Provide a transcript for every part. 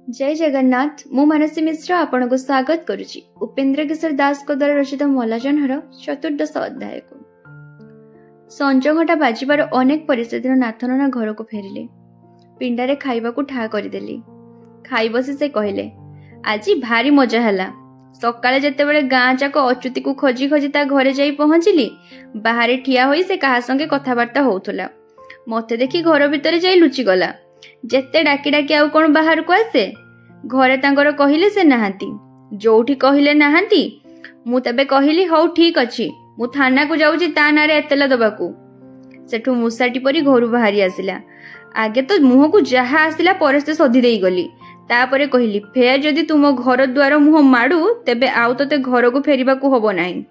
जय जगन्नाथ मु मानसी मिश्र आपण को स्वागत करुछि उपेन्द्र किशोर दास को द्वारा रचित मल्लजनहर चतुर्दश अध्याय को। संज घंटा बाजिबार अनेक परिस्थितिर नाथनना घर को फेरिले। पिंडारे खाइबा को ठा करदेली। खाई बसी से कहले आज भारी मजा हैला। सकाळे जेतेबेले गाँ जाक अच्युति को खोजी खोजी ता घरे जाई पहुंचली बाहर ठिया होई से कहा संगे कथाबार्ता होउथला। मते देखि घर भितर जाई लुचि गला। जेते डाकी डाकी आउ कोन बाहर को आसे घरे तांकर कहिले से नाहांती जोठी कहिले नाहांती मु तबे कहिली हौ ठीक अछि मु थाना को जाउची ता नारे एतला दबाकू। सेठू मुसाटी परी घरु बाहरी आसिला। आगे तो मुह को जहा आसिला परस्ते सधी देई गली। तापरे कहिली फेर जदि तुम घर द्वार मुह माडू तेबे आउ तते घर को फेरिबा को हबो नाही।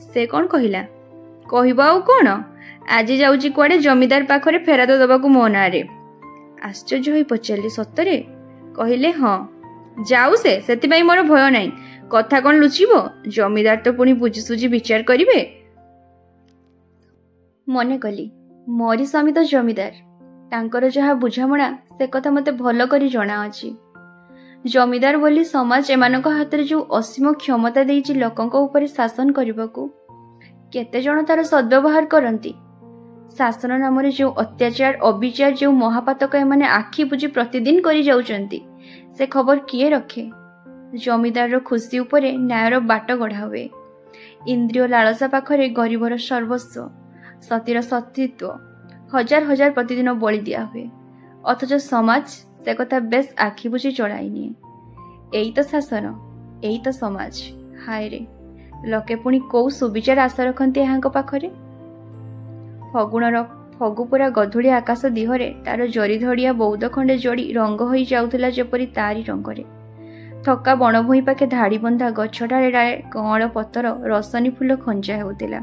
से कोन कहिला कहिबा आउ कोन आज जाउची कुआडे जमीदार पाखरे फेराद दबाकू मो नारे। आश्चर्य होई पचारली सतरे कहले हाँ जाऊ से मोर भय नाई कथा कौन लुचिबो जमीदार तो पुणी बुझी सुझी विचार करिवे। मने कली मोरी स्वामी तो जमीदार तांकर जहा बुझामणा से कथा मते भल करी जणा अछि। जमीदार बोली समाज एमानक हातरे जो असीम क्षमता देइछि लोकंक ऊपर शासन करबाकू केते जण तार सद्व्यवहार करंती। शासन नाम जो अत्याचार अविचार जो महापातक एमाने आखि बुझी प्रतिदिन करी जाउचंती से खबर किए रखे। जमीदार खुशी उपरे न्यायर बाट गढ़ा हुए। इंद्रिय लालसा पाखरे गरीबर सर्वस्व सतीर सतीत्व हजार हजार प्रतिदिन बलि दिया हुए अथच समाज से कथा बेस आखि बुझी चलाई निये। एई तो शासन एई तो समाज हाय रे लोके पुणी कौ सुविचार आशा रखती यहाँ पाखरे। फगुणर फगुपुरा गधुड़ी आकाश दिहरे तार जरी धड़िया बौद्ध खंडे जोड़ी रंग हो जाउथला जेपरी तारी रंगरे। थका बणभूई पाखे धाड़ी बंधा गछ डाले डाले कअँल पतर रसनी फूल खंजा हेउतिला।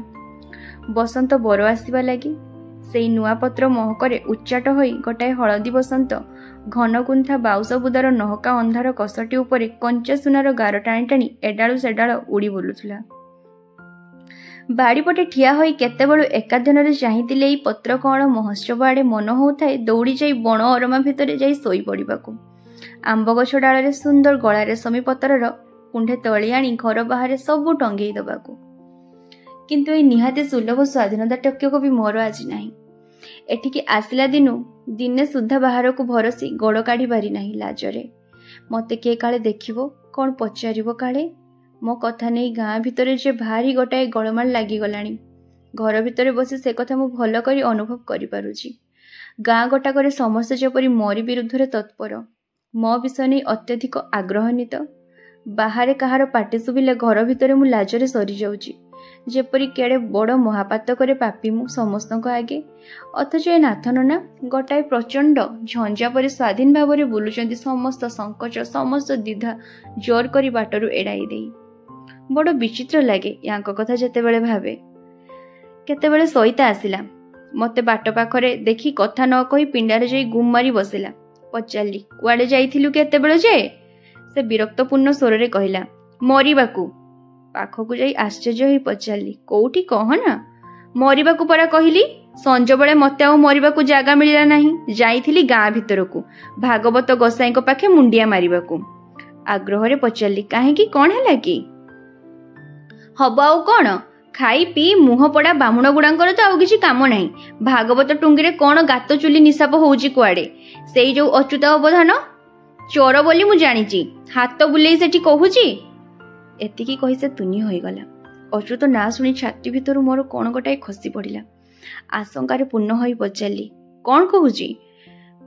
बसंत बर आसवा लगी सेई नुआ पत्र महकरे उच्चाट होई गोटाए हलदी बसंत घन गुंथा बाउस बुदार नहका अंधार कसटी उपरे कंचा सुनार गार टाणी टाणी एडाळु सेडाळ उड़ी बुलुथला। बाड़ीपटे ठिया होई केते बेलु एकाधनरे चाहिथिले पत्र कअँल महोत्सव आड़े मन होउथाए दौड़ी जाई बण अरमा भितरे जाई सोई पड़िबाकू। आंब गछ डाଳରେ सुंदर गळा रेशमी पत्रर कुंढे तळी आनी घर बाहर सबु टंगेई दबाकू। किंतु ए निहाती सुलभ स्वाधीनता टक्यक भी मोर आज नाही। एठिकी आसिला दिनु दिने सुधा बाहर को भरसी गोड़ काढ़ी पारि नाही लाजरे। मते के काले देखिबो कोन पचारिबो काले मो कथा नहीं गाँ भितर जे भारी गोटाए गलमाल लगी गलानी। घर भितर बसी से कथा मु भल करी अनुभव करि पारुछि। गाँ गोटाकर समस्त जेपरी मोरी विरुद्ध तत्पर मो विषय नहीं अत्यधिक आग्रहान्वित। बाहर कहार पाटे सुबिले घर भितर मु लाजरे सरी जाउछि जेपरी केड़े बड़ महापातकरे पापी मु समस्तक आगे। अथच ए नाथनना गोटाए प्रचंड झंझा परि स्वाधीन भाव में बुलुचंती समस्त संकोच समस्त द्विधा जोर करी बाटरू एड़ाई देई। बड़ विचित्र लगे या कथा जेतेबेले भावे। केतेबेले सईता आसिला मते बाट पाखरे देखी कथा न कही पिंडारे जाई गुम मारी बसिला। पचारली कुआडे जाइथिलु केतेबेले जे से विरक्तपूर्ण स्वर रे कहिला मरिबाकू। पाखकू जाई आश्चर्य होई पचारली कोउठी कहना मरिबाकू परा कहिली संज बेले मते आ मरिबाकू जागा मिलिला नाही जाइथिली गाँ भितरकू भागवत गोसाई को पाखे मुंडिया मारिबाकू। आग्रह रे पचारली काहेकी कोन हैला की हब आउ कौन खाई पी मुह पड़ा बामुण गुड़ांकर तो आउ किछि काम नाही। भागवत टुंगी कौन गात चुली निशाप होउची कुआडे सेई जो अच्युत अवधान चोर बोली मु जानिची हाथ बुलेई सेठी कहूची। एतिकी कही से तुनी होई गला। अच्युत ना सुनी छाती भितर मोर कौन गोटाए खसी पड़िला। आशंकार पूर्ण होई पचारली कौन कहूची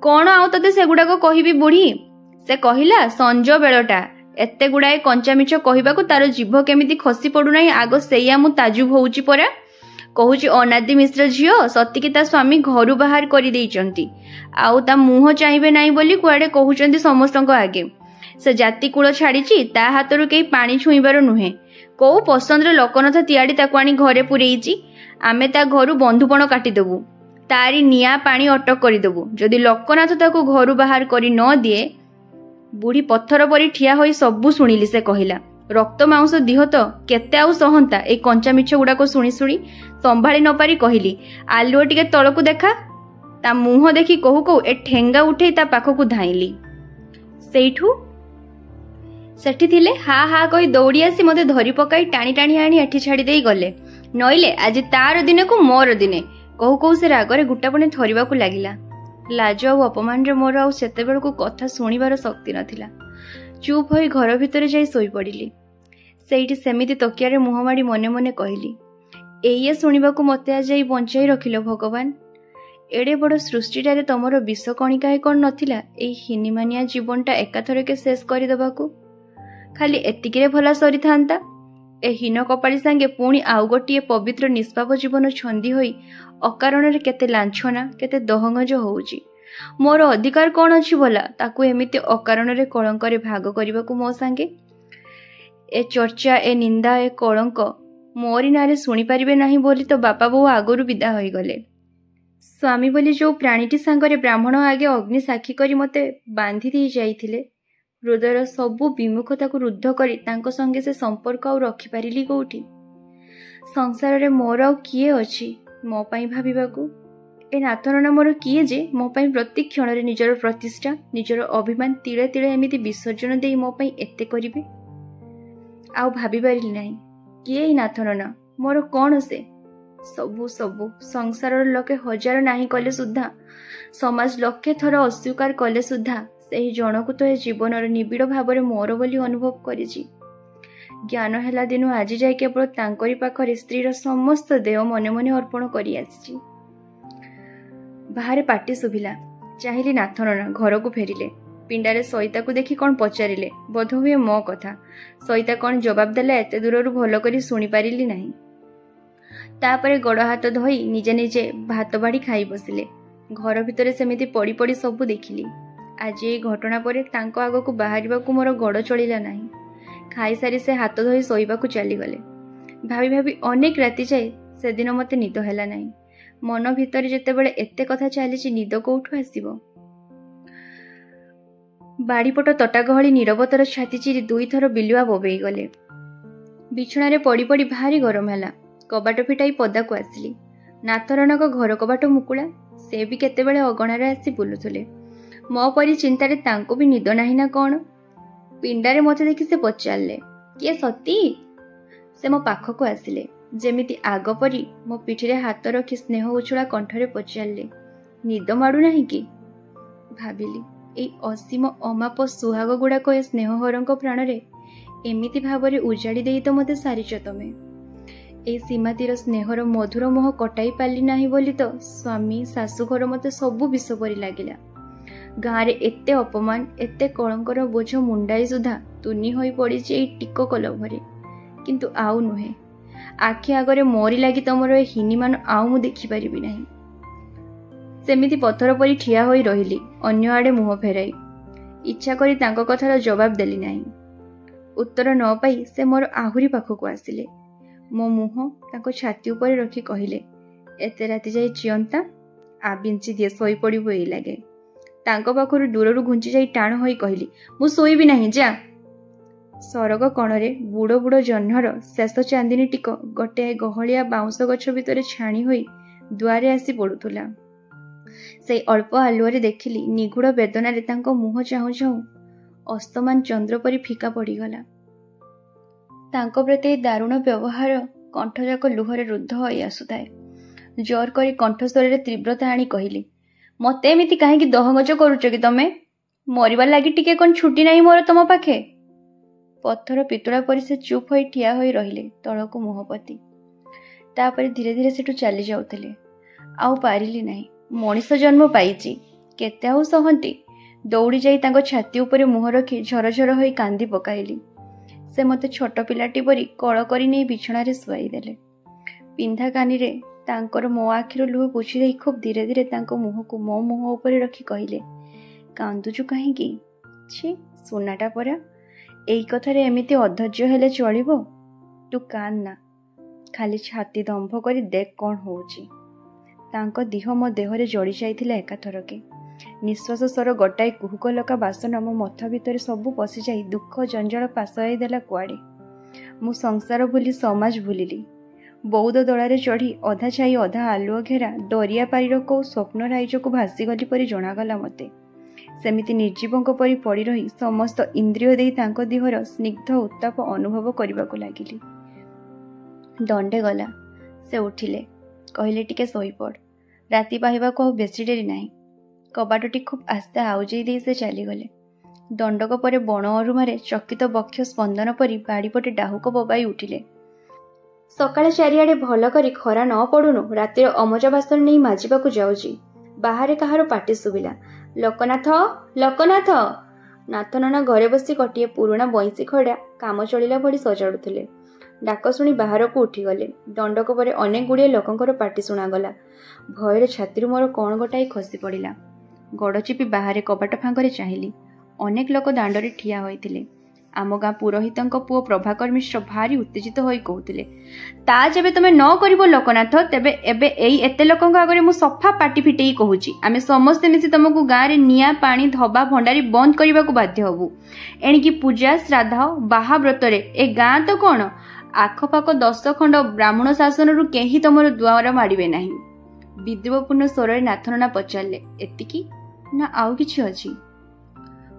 कौन आउ तते सेगुडाक कहिबी बुढ़ी। से कहिला संज बेलटा एते गुड़ाए कंचा मिछ कहबाकू तार जीभ केमिति खसी पड़ू नाही आगो सेया मु ताजुब होउची परा। कहूची अनादि मिश्र झियो सती की ता स्वामी घरु बाहर करि देइचंती आउ ता मुह चाहिबे नाही बोली कुआडे कहउचंती समस्तक आगे। से जाति कूल छाड़ीची ता हातरु केई पानी छुईबार नुहे को पसंद रे लोकनाथ तियाड़ी ताकू आनी घरे पुरेइची। आमे ता घरु बंधुपण काटी देबू तारी निया पानी अटक करि देबू। जदि लोकनाथ ताकू घरु बाहर करि न दिए बुढ़ी पत्थर परी ठिया होई सबू शुणिली। से कहिला रक्त मांस दिह तो केते आउ सहंता ए कंचा मिछ गुड़ाक शुणी शुणी संभाली न पारी कहिली आलुओ टिके तळकू देखा। ता मुह देखी कहू कहू ए ठेंगा उठे ता पाखकू धाइली। ସେଇଠୁ ସେଠି ଥିଲେ ହା ହା କହି ଦୌଡ଼ି ଆସି ମୋତେ ଧରି ପକାଇ ଟାଣି ଟାଣି ଆଣି ଏଠି ଛାଡ଼ି ଦେଇ ଗଲେ। ନଇଲେ ଆଜି ତାର ଦିନକୁ ମୋର ଦିନେ। କହୁ କହୁ ସେ ରାଗରେ ଗୁଟାପଣେ ଥରିବାକୁ ଲାଗିଲା। ଲାଜ ଆଉ ଅପମାନରେ ମୋର ଆଉ ସେତେବେଳକୁ କଥା ଶୁଣିବାର ଶକ୍ତି ନଥିଲା। ଚୁପ୍ ହୋଇ ଘର ଭିତରେ ଯାଇ ଶୋଇପଡ଼ିଲି। ସେଇଠି ସେମିତି ତକିଆରେ ମୁହଁ ମାଡ଼ି ମନେ ମନେ କହିଲି, ଏଇଆ ଶୁଣିବାକୁ ମୋତେ ଆଜି ଏଇ ବଞ୍ଚାଇ ରଖିଲ ଭଗବାନ। ଏଡ଼େ ବଡ଼ ସୃଷ୍ଟିଟାରେ ତମର ବିଷ କଣିକାଏ କ'ଣ ନଥିଲା ଏଇ ହିନିମାନିଆ ଜୀବନଟା ଏକାଥରକେ ଶେଷ କରିଦେବାକୁ? ଖାଲି ଏତିକିରେ ଭଲା ସରିଥାନ୍ତା। ଏ ହୀନ କପାଳି ସାଙ୍ଗେ ପୁଣି ଆଉ ଗୋଟିଏ ପବିତ୍ର ନିଷ୍ପାପ ଜୀବନ ଛନ୍ଦି ହୋଇ ଅକାରଣରେ କେତେ ଲାଞ୍ଛନା, କେତେ ଦହଗଞ୍ଜ ହେଉଛି। ମୋର ଅଧିକାର କ'ଣ ଅଛି ଭଲା ତାକୁ ଏମିତି ଅକାରଣରେ କଳଙ୍କରେ ଭାଗ କରିବାକୁ ମୋ ସାଙ୍ଗେ? ଏ ଚର୍ଚ୍ଚା, ଏ ନିନ୍ଦା, ଏ କଳଙ୍କ ମୋରି ନାଁରେ ଶୁଣିପାରିବେ ନାହିଁ ବୋଲି ତ ବାପା ବୋଉ ଆଗରୁ ବିଦା ହୋଇଗଲେ। ସ୍ୱାମୀ ବୋଲି ଯେଉଁ ପ୍ରାଣୀଟି ସାଙ୍ଗରେ ବ୍ରାହ୍ମଣ ଆଗେ ଅଗ୍ନି ସାକ୍ଷୀ କରି ମୋତେ ବାନ୍ଧି ଦେଇ ଯାଇଥିଲେ, ହୃଦୟର ସବୁ ବିମୁଖତାକୁ ରୁଦ୍ଧ କରି ତାଙ୍କ ସଙ୍ଗେ ସେ ସମ୍ପର୍କ ଆଉ ରଖିପାରିଲି କୋଉଠି? ସଂସାରରେ ମୋର ଆଉ କିଏ ଅଛି ମୋ ପାଇଁ ଭାବିବାକୁ? ଏ ନାଥନନା ମୋର କିଏ ଯେ ମୋ ପାଇଁ ପ୍ରତି କ୍ଷଣରେ ନିଜର ପ୍ରତିଷ୍ଠା, ନିଜର ଅଭିମାନ ତିଳେ ତିଳେ ଏମିତି ବିସର୍ଜନ ଦେଇ ମୋ ପାଇଁ ଏତେ କରିବେ? ଆଉ ଭାବିପାରିଲି ନାହିଁ। କିଏ ଏଇ ନାଥନନା? ମୋର କ'ଣ ସେ? ସବୁ ସବୁ ସଂସାରର ଲୋକେ ହଜାର ନାହିଁ କଲେ ସୁଦ୍ଧା, ସମାଜ ଲକ୍ଷେ ଥର ଅସ୍ୱୀକାର କଲେ ସୁଦ୍ଧା ସେହି ଜଣକୁ ତ ଏ ଜୀବନର ନିବିଡ଼ ଭାବରେ ମୋର ବୋଲି ଅନୁଭବ କରିଛି। ଜ୍ଞାନ ହେଲା ଦିନୁ ଆଜି ଯାଇ କେବଳ ତାଙ୍କରି ପାଖରେ ସ୍ତ୍ରୀର ସମସ୍ତ ଦେହ ମନେ ମନେ ଅର୍ପଣ କରି ଆସିଛି। ବାହାରେ ପାଟି ଶୁଭିଲା। ଚାହିଁଲି ନାଥନନା ଘରକୁ ଫେରିଲେ। ପିଣ୍ଡାରେ ସଇତାକୁ ଦେଖି କ'ଣ ପଚାରିଲେ, ବୋଧହୁଏ ମୋ କଥା। ସଇତା କ'ଣ ଜବାବ ଦେଲା ଏତେ ଦୂରରୁ ଭଲ କରି ଶୁଣିପାରିଲି ନାହିଁ। ତାପରେ ଗୋଡ଼ ହାତ ଧୋଇ ନିଜେ ନିଜେ ଭାତ ବାଢ଼ି ଖାଇ ବସିଲେ। ଘର ଭିତରେ ସେମିତି ପଡ଼ି ପଡ଼ି ସବୁ ଦେଖିଲି। ଆଜି ଏଇ ଘଟଣା ପରେ ତାଙ୍କ ଆଗକୁ ବାହାରିବାକୁ ମୋର ଗୋଡ଼ ଚଳିଲା ନାହିଁ। ଖାଇସାରି ସେ ହାତ ଧୋଇ ଶୋଇବାକୁ ଚାଲିଗଲେ। ଭାବି ଭାବି ଅନେକ ରାତି ଯାଏ ସେଦିନ ମୋତେ ନିଦ ହେଲା ନାହିଁ। ମନ ଭିତରେ ଯେତେବେଳେ ଏତେ କଥା ଚାଲିଛି ନିଦ କୋଉଠୁ ଆସିବ? ବାଡ଼ିପଟ ତଟା ଗହଳି ନୀରବତାର ଛାତି ଚିରି ଦୁଇଥର ବିଲୁଆ ବୋବେଇ ଗଲେ। ବିଛଣାରେ ପଡ଼ି ପଡ଼ି ଭାରି ଗରମ ହେଲା। କବାଟ ଫିଟାଇ ପଦାକୁ ଆସିଲି। ନାଥରନାଙ୍କ ଘର କବାଟ ମୁକୁଳା। ସେ ବି କେତେବେଳେ ଅଗଣାରେ ଆସି ବୁଲୁଥିଲେ। ମୋ ପରି ଚିନ୍ତାରେ ତାଙ୍କୁ ବି ନିଦ ନାହିଁ ନା କ'ଣ? ପିଣ୍ଡାରେ ମୋତେ ଦେଖି ସେ ପଚାରିଲେ, କିଏ ସତୀ? ସେ ମୋ ପାଖକୁ ଆସିଲେ। ଯେମିତି ଆଗ ପରି ମୋ ପିଠିରେ ହାତ ରଖି ସ୍ନେହ ଉଛୁଳା କଣ୍ଠରେ ପଚାରିଲେ, ନିଦ ମାଡ଼ୁନାହିଁ କି? ଭାବିଲି, ଏଇ ଅସୀମ ଅମାପ ସୁହାଗ ଗୁଡ଼ାକ ଏ ସ୍ନେହହରଙ୍କ ପ୍ରାଣରେ ଏମିତି ଭାବରେ ଉଜାଡ଼ି ଦେଇ ତ ମୋତେ ସାରିଛ ତମେ। ଏଇ ସୀମାତିର ସ୍ନେହର ମଧୁର ମୋହ କଟାଇ ପାରିଲି ନାହିଁ ବୋଲି ତ ସ୍ୱାମୀ ଶାଶୁଘର ମୋତେ ସବୁ ବିଷ ପରି ଲାଗିଲା। ଗାଁରେ ଏତେ ଅପମାନ, ଏତେ କଳଙ୍କର ବୋଝ ମୁଣ୍ଡାଇ ସୁଦ୍ଧା ତୁନି ହୋଇ ପଡ଼ିଛି ଏଇ ଟିକକ ଲୋଭରେ। କିନ୍ତୁ ଆଉ ନୁହେଁ। ଆଖି ଆଗରେ ମୋରି ଲାଗି ତମର ଏ ହିନିମାନ ଆଉ ମୁଁ ଦେଖିପାରିବି ନାହିଁ। ସେମିତି ପଥର ପରି ଠିଆ ହୋଇ ରହିଲି, ଅନ୍ୟ ଆଡ଼େ ମୁହଁ ଫେରାଇ। ଇଚ୍ଛା କରି ତାଙ୍କ କଥାର ଜବାବ ଦେଲି ନାହିଁ। ଉତ୍ତର ନ ପାଇ ସେ ମୋର ଆହୁରି ପାଖକୁ ଆସିଲେ। ମୋ ମୁହଁ ତାଙ୍କ ଛାତି ଉପରେ ରଖି କହିଲେ, ଏତେ ରାତି ଯାଇ ଚିଅନ୍ତା, ଆ ବିଞ୍ଚି ଦିଏ, ଶୋଇପଡ଼ିବୁ ଏଇ ଲାଗେ। ତାଙ୍କ ପାଖରୁ ଦୂରରୁ ଘୁଞ୍ଚି ଯାଇ ଟାଣ ହୋଇ କହିଲି, ମୁଁ ଶୋଇବି ନାହିଁ, ଯା। ସରଗ କଣରେ ବୁଡ଼ ବୁଡ଼ ଜହ୍ନର ଶେଷ ଚାନ୍ଦିନୀ ଟିକ ଗୋଟାଏ ଗହଳିଆ ବାଉଁଶ ଗଛ ଭିତରେ ଛାଣି ହୋଇ ଦୁଆରେ ଆସି ପଡ଼ୁଥିଲା। ସେଇ ଅଳ୍ପ ଆଲୁଅରେ ଦେଖିଲି ନିଗୁଡ଼ ବେଦନାରେ ତାଙ୍କ ମୁହଁ ଚାହୁଁ ଚାହୁଁ ଅସ୍ତମାନ ଚନ୍ଦ୍ର ପରି ଫିକା ପଡ଼ିଗଲା। ତାଙ୍କ ପ୍ରତି ଏହି ଦାରୁଣ ବ୍ୟବହାର କଣ୍ଠଯାକ ଲୁହରେ ରୁଦ୍ଧ ହୋଇ ଆସୁଥାଏ। ଜୋର କରି କଣ୍ଠସ୍ୱରରେ ତୀବ୍ରତା ଆଣି କହିଲି, ମୋତେ ଏମିତି କାହିଁକି ଦହଗଞ୍ଜ କରୁଛ କି ତମେ? ମରିବା ଲାଗି ଟିକେ କ'ଣ ଛୁଟି ନାହିଁ ମୋର ତମ ପାଖେ? ପଥର ପିତୁଳା ପରି ସେ ଚୁପ୍ ହୋଇ ଠିଆ ହୋଇ ରହିଲେ, ତଳକୁ ମୁହଁ ପୋତି। ତାପରେ ଧୀରେ ଧୀରେ ସେଠୁ ଚାଲି ଯାଉଥିଲେ। ଆଉ ପାରିଲି ନାହିଁ। ମଣିଷ ଜନ୍ମ ପାଇଛି, କେତେ ଆଉ ସହନ୍ତି? ଦୌଡ଼ି ଯାଇ ତାଙ୍କ ଛାତି ଉପରେ ମୁହଁ ରଖି ଝରଝର ହୋଇ କାନ୍ଦି ପକାଇଲି। ସେ ମୋତେ ଛୋଟ ପିଲାଟି ପରି କଳ କରି ନେଇ ବିଛଣାରେ ଶୁଆଇ ଦେଲେ। ପିନ୍ଧା କାନିରେ ତାଙ୍କର ମୋ ଆଖିରୁ ଲୁହ ପୋଛି ଦେଇ ଖୁବ୍ ଧୀରେ ଧୀରେ ତାଙ୍କ ମୁହଁକୁ ମୋ ମୁହଁ ଉପରେ ରଖି କହିଲେ, କାନ୍ଦୁଛୁ କାହିଁକି? ଛି, ସୁନାଟା ପରା। ଏଇ କଥାରେ ଏମିତି ଅଧୈର୍ଯ୍ୟ ହେଲେ ଚଳିବ? ତୁ କାନ୍ଦ ନା, ଖାଲି ଛାତି ଦମ୍ଭ କରି ଦେଖ କ'ଣ ହେଉଛି। ତାଙ୍କ ଦିହ ମୋ ଦେହରେ ଜଡ଼ି ଯାଇଥିଲା ଏକାଥରକେ। ନିଶ୍ୱାସ ସ୍ୱର ଗୋଟାଏ କୁହୁକ ଲକା ବାସନା ମୋ ମଥା ଭିତରେ ସବୁ ପଶିଯାଇ ଦୁଃଖ ଜଞ୍ଜାଳ ପାସୋଇ ଦେଲା କୁଆଡ଼େ। ମୁଁ ସଂସାର ଭୁଲି ସମାଜ ଭୁଲିଲି। ବଉଦ ଦଳାରେ ଚଢ଼ି ଅଧା ଛାଇ ଅଧା ଆଲୁଅ ଘେରା ଦରିଆ ପାରିର କୋଉ ସ୍ୱପ୍ନ ରାଇଜକୁ ଭାସିଗଲି ପରି ଜଣାଗଲା ମୋତେ। ସେମିତି ନିର୍ଜୀବଙ୍କ ପରି ପଡ଼ି ରହି ସମସ୍ତ ଇନ୍ଦ୍ରିୟ ଦେଇ ତାଙ୍କ ଦେହର ସ୍ନିଗ୍ଧ ଉତ୍ତାପ ଅନୁଭବ କରିବାକୁ ଲାଗିଲି। ଦଣ୍ଡେ ଗଲା। ସେ ଉଠିଲେ, କହିଲେ ଟିକେ ଶୋଇପଡ଼, ରାତି ପାହିବାକୁ ଆଉ ବେଶୀ ଡେରି ନାହିଁ। କବାଟଟି ଖୁବ୍ ଆସ୍ତେ ଆଉଜେଇ ଦେଇ ସେ ଚାଲିଗଲେ। ଦଣ୍ଡକ ପରେ ବଣ ଅରୁମାରେ ଚକିତ ବକ୍ଷ ସ୍ପନ୍ଦନ ପରି ବାଡ଼ିପଟେ ଡାହୁକ ବୋବାଇ ଉଠିଲେ। ସକାଳେ ଚାରିଆଡ଼େ ଭଲ କରି ଖରା ନ ପଡ଼ୁଣୁ ରାତିର ଅମଜା ବାସନ ନେଇ ମାଜିବାକୁ ଯାଉଛି। ବାହାରେ କାହାର ପାଟି ଶୁଭିଲା, ଲୋକନାଥ, ଲୋକନାଥ। ନାଥ ନନା ଘରେ ବସି ଗୋଟିଏ ପୁରୁଣା ବଇଁଶୀ ଖଡ଼ା କାମ ଚଳିଲା ଭଳି ସଜାଡ଼ୁଥିଲେ। ଡାକ ଶୁଣି ବାହାରକୁ ଉଠିଗଲେ। ଦଣ୍ଡକ ପରେ ଅନେକ ଗୁଡ଼ିଏ ଲୋକଙ୍କର ପାଟି ଶୁଣାଗଲା। ଭୟରେ ଛାତିରୁ ମୋର କ'ଣ ଗୋଟାଏ ଖସି ପଡ଼ିଲା। ଗୋଡ଼ ଚିପି ବାହାରେ କବାଟ ଫାଙ୍କରେ ଚାହିଁଲି। ଅନେକ ଲୋକ ଦାଣ୍ଡରେ ଠିଆ ହୋଇଥିଲେ। ଆମ ଗାଁ ପୁରୋହିତଙ୍କ ପୁଅ ପ୍ରଭାକର ମିଶ୍ର ଭାରି ଉତ୍ତେଜିତ ହୋଇ କହୁଥିଲେ, ତା ଯେବେ ତମେ ନ କରିବ ଲୋକନାଥ, ତେବେ ଏବେ ଏଇ ଏତେ ଲୋକଙ୍କ ଆଗରେ ମୁଁ ସଫା ପାଟି ଫିଟେଇ କହୁଛି, ଆମେ ସମସ୍ତେ ମିଶି ତମକୁ ଗାଁରେ ନିଆଁ ପାଣି ଧବା ଭଣ୍ଡାରୀ ବନ୍ଦ କରିବାକୁ ବାଧ୍ୟ ହବୁ। ଏଣିକି ପୂଜା ଶ୍ରାଦ୍ଧ ବାହା ବ୍ରତରେ ଏ ଗାଁ ତ କ'ଣ, ଆଖପାଖ 10 ଖଣ୍ଡ ବ୍ରାହ୍ମଣ ଶାସନରୁ କେହି ତମର ଦୁଆର ମାଡ଼ିବେ ନାହିଁ। ବିଦ୍ରୂପପୂର୍ଣ୍ଣ ସ୍ୱରରେ ନାଥ ନନା ପଚାରିଲେ, ଏତିକି ନା ଆଉ କିଛି ଅଛି?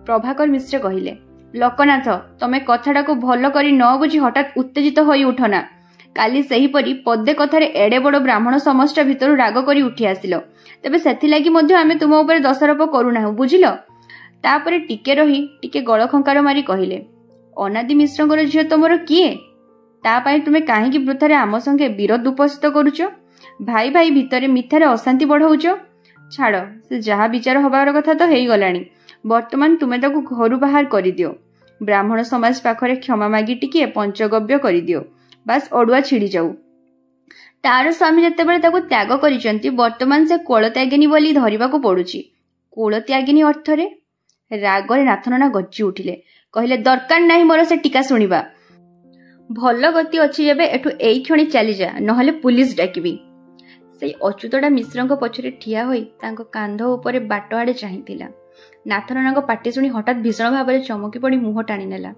ପ୍ରଭାକର ମିଶ୍ର କହିଲେ, ଲୋକନାଥ, ତମେ କଥାଟାକୁ ଭଲ କରି ନ ବୁଝି ହଠାତ୍ ଉତ୍ତେଜିତ ହୋଇ ଉଠନା। କାଲି ସେହିପରି ପଦେ କଥାରେ ଏଡ଼େ ବଡ଼ ବ୍ରାହ୍ମଣ ସମସ୍ୟା ଭିତରୁ ରାଗ କରି ଉଠି ଆସିଲ। ତେବେ ସେଥିଲାଗି ମଧ୍ୟ ଆମେ ତୁମ ଉପରେ ଦୋଷାରୋପ କରୁନାହୁଁ, ବୁଝିଲ? ତାପରେ ଟିକେ ରହି ଟିକେ ଗଳ ଖଙ୍କାର ମାରି କହିଲେ, ଅନାଦି ମିଶ୍ରଙ୍କର ଝିଅ ତମର କିଏ? ତା ପାଇଁ ତୁମେ କାହିଁକି ବୃଥାରେ ଆମ ସଙ୍ଗେ ବିରୋଧ ଉପସ୍ଥିତ କରୁଛ? ଭାଇ ଭାଇ ଭିତରେ ମିଥ୍ୟାରେ ଅଶାନ୍ତି ବଢ଼ାଉଛ? ଛାଡ଼, ସେ ଯାହା ବିଚାର ହେବାର କଥା ତ ହେଇଗଲାଣି। ବର୍ତ୍ତମାନ ତୁମେ ତାକୁ ଘରୁ ବାହାର କରିଦିଅ। ବ୍ରାହ୍ମଣ ସମାଜ ପାଖରେ କ୍ଷମା ମାଗି ଟିକିଏ ପଞ୍ଚଗବ୍ୟ କରିଦିଅ। ବାସ୍ ଅଡ଼ୁଆ ଛିଡ଼ି ଯାଉ। ତାର ସ୍ୱାମୀ ଯେତେବେଳେ ତାକୁ ତ୍ୟାଗ କରିଛନ୍ତି, ବର୍ତ୍ତମାନ ସେ କୋଳତ୍ୟାଗିନୀ ବୋଲି ଧରିବାକୁ ପଡ଼ୁଛି। କୋଳତ୍ୟାଗିନୀ ଅର୍ଥରେ? ରାଗରେ ନାଥ ନନା ଗର୍ଜି ଉଠିଲେ, କହିଲେ, ଦରକାର ନାହିଁ ମୋର ସେ ଟୀକା ଶୁଣିବା। ଭଲ ଗତି ଅଛି ଯେବେ ଏଠୁ ଏଇ କ୍ଷଣି ଚାଲିଯା, ନହେଲେ ପୁଲିସ ଡାକିବି। ସେଇ ଅଚ୍ୟୁତଟା ମିଶ୍ରଙ୍କ ପଛରେ ଠିଆ ହୋଇ ତାଙ୍କ କାନ୍ଧ ଉପରେ ବାଟ ଆଡ଼େ ଚାହିଁଥିଲା। ନାଥ ନନାଙ୍କ ପାଟି ଶୁଣି ହଠାତ୍ ଭୀଷଣ ଭାବରେ ଚମକି ପଡ଼ି ମୁହଁ ଟାଣିନେଲା।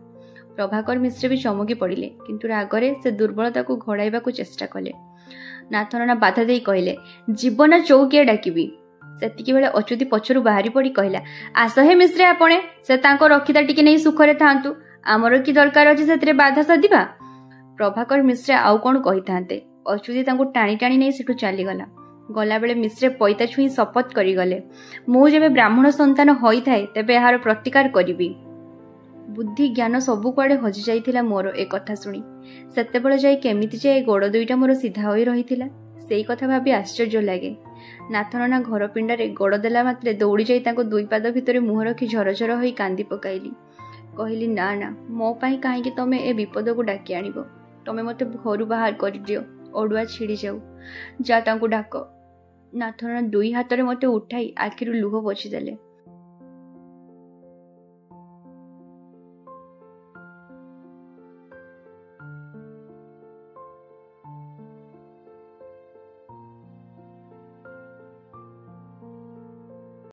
ପ୍ରଭାକର ମିଶ୍ର ବି ଚମକି ପଡ଼ିଲେ, କିନ୍ତୁ ରାଗରେ ସେ ଦୁର୍ବଳତାକୁ ଘୋଡ଼ାଇବାକୁ ଚେଷ୍ଟା କଲେ। ନାଥ ନନା ବାଧା ଦେଇ କହିଲେ, ଜୀବନ ଚୌକିଆ ଡାକିବି। ସେତିକିବେଳେ ଅଚ୍ୟୁତି ପଛରୁ ବାହାରି ପଡ଼ି କହିଲା, ଆସ ହେ ମିଶ୍ରେ ଆପଣେ, ସେ ତାଙ୍କ ରଖିତା ଟିକେ ନେଇ ସୁଖରେ ଥାଆନ୍ତୁ, ଆମର କି ଦରକାର ଅଛି ସେଥିରେ ବାଧା ସାଧିବା। ପ୍ରଭାକର ମିଶ୍ରେ ଆଉ କ'ଣ କହିଥାନ୍ତେ। ଅଚ୍ୟୁତି ତାଙ୍କୁ ଟାଣି ଟାଣି ନେଇ ସେଠୁ ଚାଲିଗଲା। ଗଲାବେଳେ ମିଶ୍ରେ ପଇତା ଛୁଇଁ ଶପଥ କରିଗଲେ, ମୁଁ ଯେବେ ବ୍ରାହ୍ମଣ ସନ୍ତାନ ହୋଇଥାଏ ତେବେ ଏହାର ପ୍ରତିକାର କରିବି। ବୁଦ୍ଧି ଜ୍ଞାନ ସବୁ କୁଆଡ଼େ ହଜି ଯାଇଥିଲା ମୋର ଏ କଥା ଶୁଣି। ସେତେବେଳେ ଯାଇ କେମିତି ଯେ ଏ ଗୋଡ଼ ଦୁଇଟା ମୋର ସିଧା ହୋଇ ରହିଥିଲା, ସେଇ କଥା ଭାବି ଆଶ୍ଚର୍ଯ୍ୟ ଲାଗେ। ନାଥ ନନା ଘର ପିଣ୍ଡାରେ ଗୋଡ଼ ଦେଲା ମାତ୍ରେ ଦୌଡ଼ି ଯାଇ ତାଙ୍କ ଦୁଇ ପାଦ ଭିତରେ ମୁହଁ ରଖି ଝରଝର ହୋଇ କାନ୍ଦି ପକାଇଲି। କହିଲି, ନା ନା, ମୋ ପାଇଁ କାହିଁକି ତମେ ଏ ବିପଦକୁ ଡାକି ଆଣିବ? ତମେ ମୋତେ ଘରୁ ବାହାର କରିଦିଅ, ଅଡ଼ୁଆ ଛିଡ଼ି ଯାଉ। ଯା ତାଙ୍କୁ ଡାକ। ନାଥ ନନା ଦୁଇ ହାତରେ ମୋତେ ଉଠାଇ ଆଖିରୁ ଲୁହ ପୋଛିଦେଲେ।